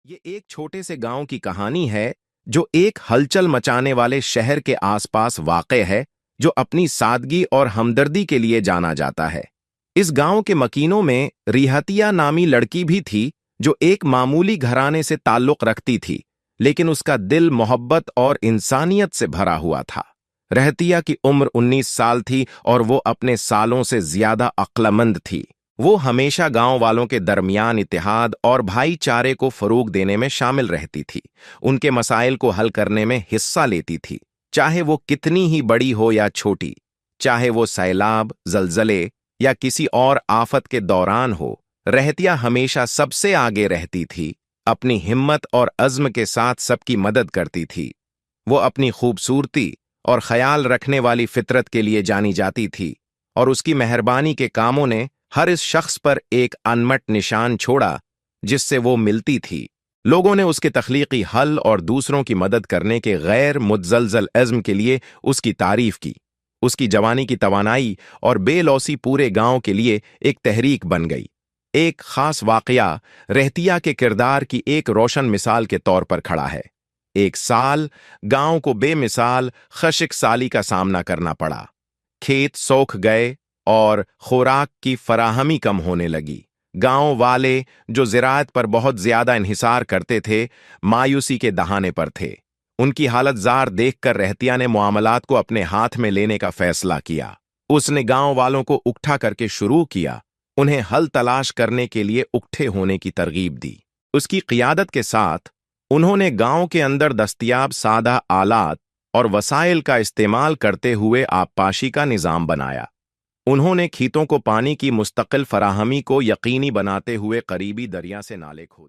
ये एक छोटे से गांव की कहानी है जो एक हलचल मचाने वाले शहर के आसपास वाक़े है, जो अपनी सादगी और हमदर्दी के लिए जाना जाता है। इस गांव के मकीनों में रिहतिया नामी लड़की भी थी, जो एक मामूली घराने से ताल्लुक रखती थी, लेकिन उसका दिल मोहब्बत और इंसानियत से भरा हुआ था। रहतिया की उम्र 19 साल थी और वो अपने सालों से ज्यादा अक्लमंद थी। वो हमेशा गांव वालों के दरमियान इत्तेहाद और भाईचारे को फरोग देने में शामिल रहती थी। उनके मसाइल को हल करने में हिस्सा लेती थी, चाहे वो कितनी ही बड़ी हो या छोटी, चाहे वो सैलाब, जलजले या किसी और आफत के दौरान हो। रहतिया हमेशा सबसे आगे रहती थी, अपनी हिम्मत और अज़्म के साथ सबकी मदद करती थी। वो अपनी खूबसूरती और ख्याल रखने वाली फितरत के लिए जानी जाती थी, और उसकी मेहरबानी के कामों ने हर इस शख्स पर एक अनमट निशान छोड़ा जिससे वो मिलती थी। लोगों ने उसके तख्लीकी हल और दूसरों की मदद करने के गैर मुतज़लज़ल इज़्म के लिए उसकी तारीफ की। उसकी जवानी की तवानाई और बेलौसी पूरे गांव के लिए एक तहरीक बन गई। एक खास वाकया रहतिया के किरदार की एक रोशन मिसाल के तौर पर खड़ा है। एक साल गांव को बेमिसाल खशिक साली का सामना करना पड़ा। खेत सूख गए और खुराक की फराहमी कम होने लगी। गांव वाले, जो ज़राअत पर बहुत ज्यादा इन्हिसार करते थे, मायूसी के दहाने पर थे। उनकी हालत जार देखकर रहतिया ने मामलात को अपने हाथ में लेने का फैसला किया। उसने गांव वालों को इकट्ठा करके शुरू किया, उन्हें हल तलाश करने के लिए इकट्ठे होने की तरगीब दी। उसकी क़ियादत के साथ उन्होंने गांव के अंदर दस्तयाब सादा आलात और वसाइल का इस्तेमाल करते हुए आबपाशी का निज़ाम बनाया। उन्होंने खेतों को पानी की मुस्तकिल फराहमी को यकीनी बनाते हुए करीबी दरिया से नाले खोदे।